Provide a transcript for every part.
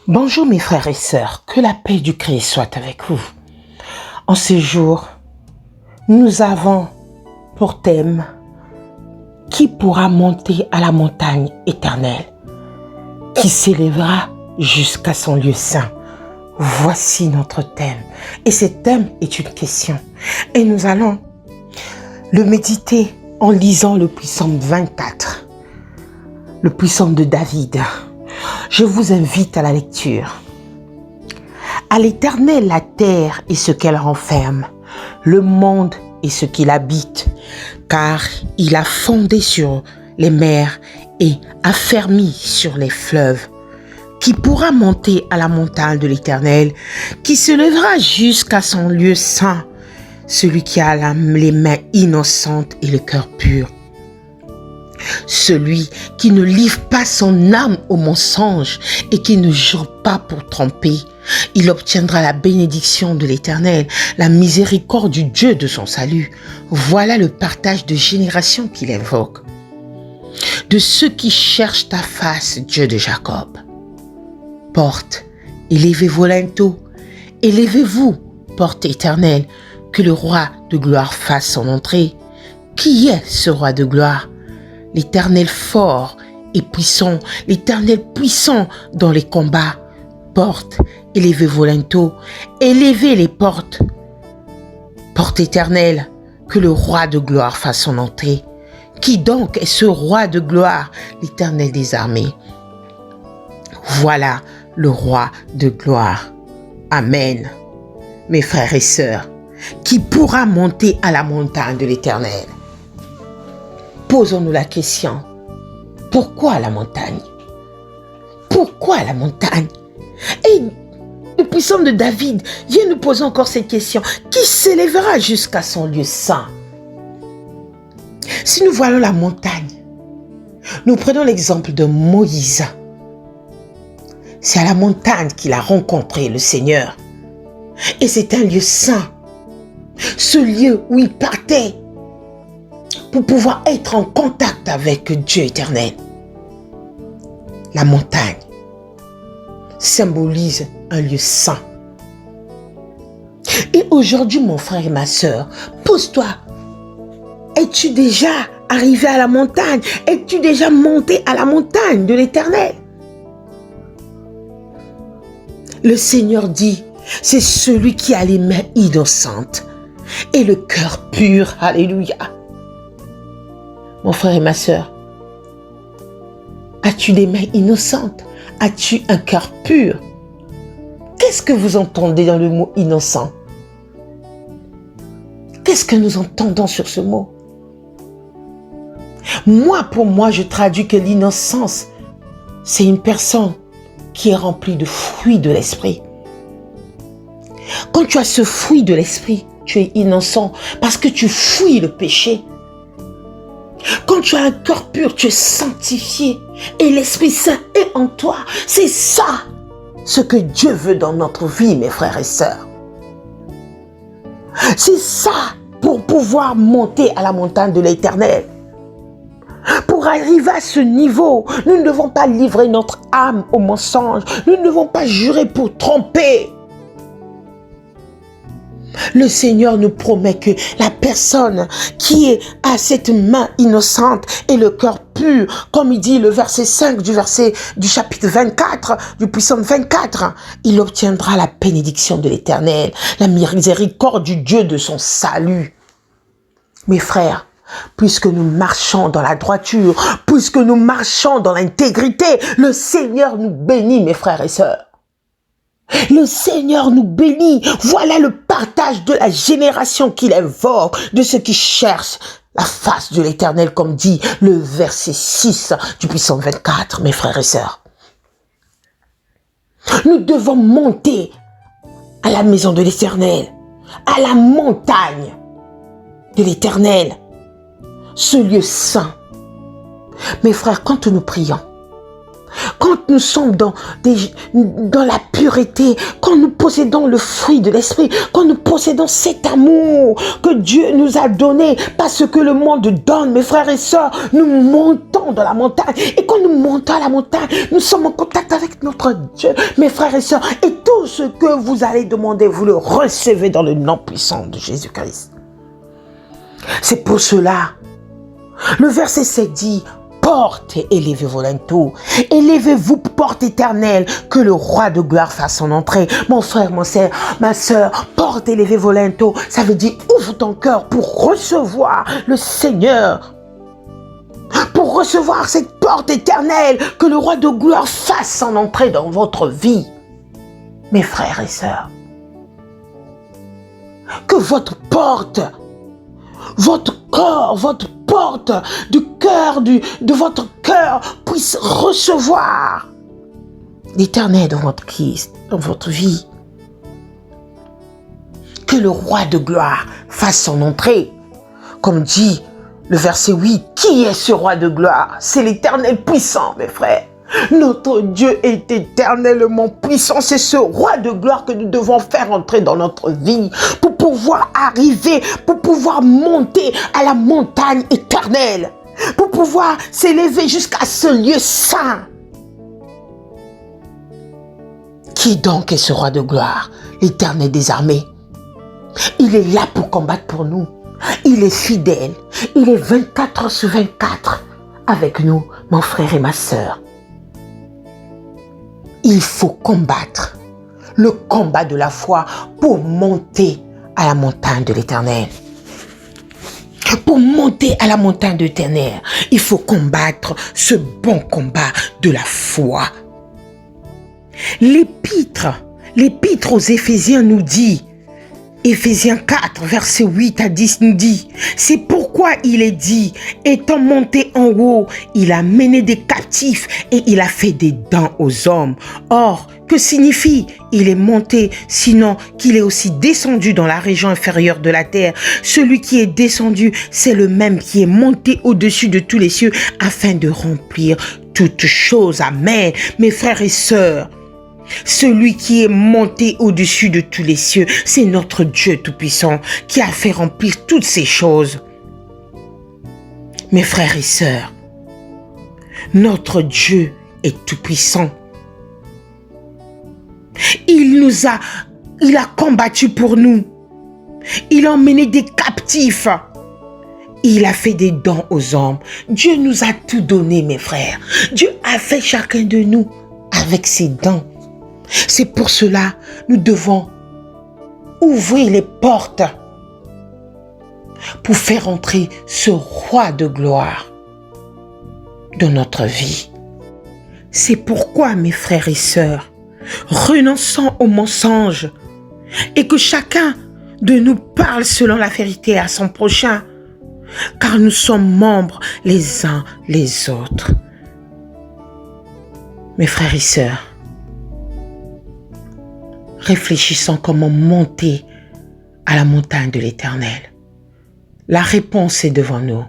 Bonjour mes frères et sœurs, que la paix du Christ soit avec vous. En ce jour, nous avons pour thème « Qui pourra monter à la montagne éternelle, qui s'élèvera jusqu'à son lieu saint ?» Voici notre thème. Et ce thème est une question. Et nous allons le méditer en lisant le psaume 24, le psaume de David. Je vous invite à la lecture. À l'Éternel la terre et ce qu'elle renferme, le monde et ce qu'il habite, car il a fondé sur les mers et affermi sur les fleuves. Qui pourra monter à la montagne de l'Éternel, qui se lèvera jusqu'à son lieu saint, celui qui a les mains innocentes et le cœur pur. Celui qui ne livre pas son âme au mensonge et qui ne jure pas pour tromper, il obtiendra la bénédiction de l'Éternel, la miséricorde du Dieu de son salut. Voilà le partage de génération qu'il invoque. De ceux qui cherchent ta face, Dieu de Jacob. Porte, élevez-vous linteaux, élevez-vous, porte éternelle, que le roi de gloire fasse son entrée. Qui est ce roi de gloire? L'Éternel fort et puissant, l'Éternel puissant dans les combats. Porte, élevez vos linteaux, élevez les portes. Porte éternelle, que le roi de gloire fasse son entrée. Qui donc est ce roi de gloire? L'Éternel des armées. Voilà le roi de gloire. Amen. Mes frères et sœurs, qui pourra monter à la montagne de l'Éternel? Posons-nous la question, pourquoi la montagne? Pourquoi la montagne? Et le psaume de David vient nous poser encore cette question, qui s'élèvera jusqu'à son lieu saint? Si nous voyons la montagne, nous prenons l'exemple de Moïse. C'est à la montagne qu'il a rencontré le Seigneur. Et c'est un lieu saint. Ce lieu où il partait pour pouvoir être en contact avec Dieu éternel. La montagne symbolise un lieu saint. Et aujourd'hui, mon frère et ma sœur, pose-toi. Es-tu déjà arrivé à la montagne? Es-tu déjà monté à la montagne de l'Éternel? Le Seigneur dit, c'est celui qui a les mains innocentes et le cœur pur. Alléluia. Mon frère et ma sœur, as-tu des mains innocentes? As-tu un cœur pur? Qu'est-ce que vous entendez dans le mot innocent? Qu'est-ce que nous entendons sur ce mot? Pour moi, je traduis que l'innocence, c'est une personne qui est rempli de fruits de l'esprit. Quand tu as ce fruit de l'esprit, tu es innocent parce que tu fuis le péché. Quand tu as un cœur pur, tu es sanctifié et l'Esprit Saint est en toi. C'est ça ce que Dieu veut dans notre vie, mes frères et sœurs. C'est ça pour pouvoir monter à la montagne de l'Éternel. Pour arriver à ce niveau, nous ne devons pas livrer notre âme au mensonge. Nous ne devons pas jurer pour tromper. Le Seigneur nous promet que la personne qui a cette main innocente et le cœur pur, comme il dit le verset 5 du chapitre 24, du psaume 24, il obtiendra la bénédiction de l'Éternel, la miséricorde du Dieu de son salut. Mes frères, puisque nous marchons dans la droiture, puisque nous marchons dans l'intégrité, le Seigneur nous bénit, mes frères et sœurs. Le Seigneur nous bénit. Voilà le partage de la génération qu'il invoque, de ceux qui cherchent la face de l'Éternel, comme dit le verset 6 du psaume 24, mes frères et sœurs. Nous devons monter à la maison de l'Éternel, à la montagne de l'Éternel, ce lieu saint. Mes frères, quand nous prions, quand nous sommes dans la pureté, quand nous possédons le fruit de l'esprit, quand nous possédons cet amour que Dieu nous a donné, parce que le monde donne, mes frères et sœurs, nous montons dans la montagne. Et quand nous montons à la montagne, nous sommes en contact avec notre Dieu, mes frères et sœurs. Et tout ce que vous allez demander, vous le recevez dans le nom puissant de Jésus-Christ. C'est pour cela, le verset 7 dit, porte et élevez vos linteaux, élevez-vous, porte éternelle, que le roi de gloire fasse son entrée. Mon frère, ma soeur, porte et élevez vos linteaux, ça veut dire ouvre ton cœur pour recevoir le Seigneur, pour recevoir cette porte éternelle, que le roi de gloire fasse son entrée dans votre vie. Mes frères et sœurs, que votre porte, votre corps, votre porte du cœur, de votre cœur puisse recevoir l'Éternel dans votre Christ, dans votre vie. Que le roi de gloire fasse son entrée. Comme dit le verset 8, qui est ce roi de gloire? C'est l'Éternel puissant, mes frères. Notre Dieu est éternellement puissant. C'est ce roi de gloire que nous devons faire entrer dans notre vie pour pouvoir arriver, pour pouvoir monter à la montagne éternelle, pour pouvoir s'élever jusqu'à ce lieu saint. Qui donc est ce roi de gloire? L'Éternel des armées. Il est là pour combattre pour nous. Il est fidèle. Il est 24 sur 24 avec nous, mon frère et ma sœur. Il faut combattre le combat de la foi pour monter à la montagne de l'Éternel. Pour monter à la montagne de l'Éternel, il faut combattre ce bon combat de la foi. L'épître aux Éphésiens nous dit, Éphésiens 4, verset 8 à 10 nous dit, c'est pourquoi il est dit, étant monté en haut, il a mené des captifs et il a fait des dents aux hommes. Or, que signifie il est monté, sinon qu'il est aussi descendu dans la région inférieure de la terre? Celui qui est descendu, c'est le même qui est monté au-dessus de tous les cieux afin de remplir toutes choses. Amen. Mes frères et sœurs, celui qui est monté au-dessus de tous les cieux, c'est notre Dieu Tout-Puissant qui a fait remplir toutes ces choses. Mes frères et sœurs, notre Dieu est Tout-Puissant. Il a combattu pour nous. Il a emmené des captifs. Il a fait des dons aux hommes. Dieu nous a tout donné, mes frères. Dieu a fait chacun de nous avec ses dons. C'est pour cela nous devons ouvrir les portes pour faire entrer ce roi de gloire dans notre vie. C'est pourquoi, mes frères et sœurs, renonçons aux mensonges et que chacun de nous parle selon la vérité à son prochain, car nous sommes membres les uns les autres. Mes frères et sœurs, réfléchissons comment monter à la montagne de l'Éternel. La réponse est devant nous.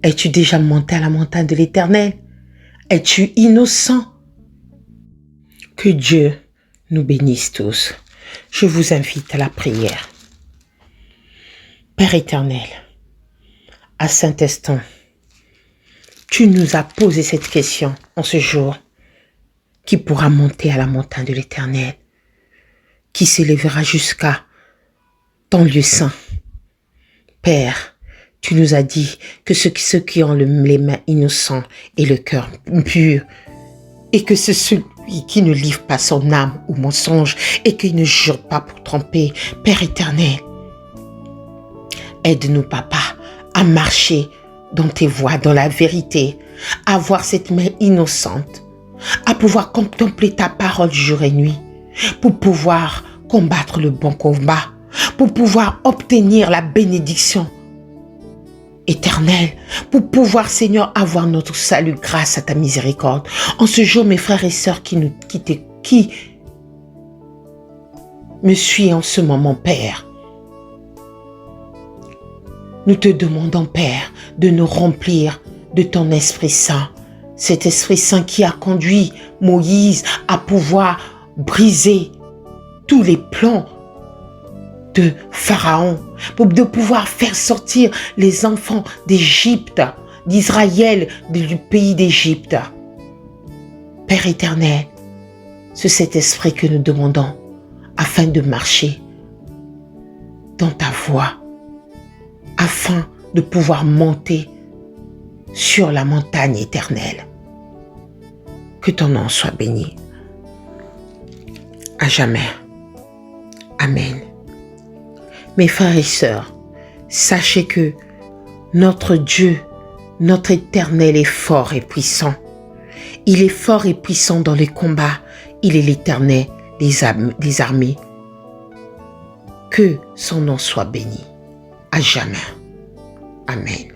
Es-tu déjà monté à la montagne de l'Éternel? Es-tu innocent? Que Dieu nous bénisse tous. Je vous invite à la prière. Père éternel, à Saint-Eston, tu nous as posé cette question en ce jour. Qui pourra monter à la montagne de l'Éternel? Qui s'élèvera jusqu'à ton lieu saint? Père, tu nous as dit que ceux qui ont les mains innocentes et le cœur pur, et que c'est celui qui ne livre pas son âme au mensonge et qui ne jure pas pour tromper. Père éternel, aide-nous, Papa, à marcher dans tes voies, dans la vérité, à avoir cette main innocente, à pouvoir contempler ta parole jour et nuit, pour pouvoir combattre le bon combat, pour pouvoir obtenir la bénédiction éternelle, pour pouvoir, Seigneur, avoir notre salut grâce à ta miséricorde. En ce jour, mes frères et sœurs qui me suivent en ce moment, Père, nous te demandons, Père, de nous remplir de ton Esprit Saint. cet Esprit Saint qui a conduit Moïse à pouvoir briser tous les plans de Pharaon, de pouvoir faire sortir les enfants d'Égypte, d'Israël, du pays d'Égypte. Père éternel, c'est cet esprit que nous demandons afin de marcher dans ta voie, afin de pouvoir monter sur la montagne éternelle. Que ton nom soit béni à jamais. Amen. Mes frères et sœurs, sachez que notre Dieu, notre Éternel est fort et puissant. Il est fort et puissant dans les combats. Il est l'Éternel des armées. Que son nom soit béni à jamais. Amen.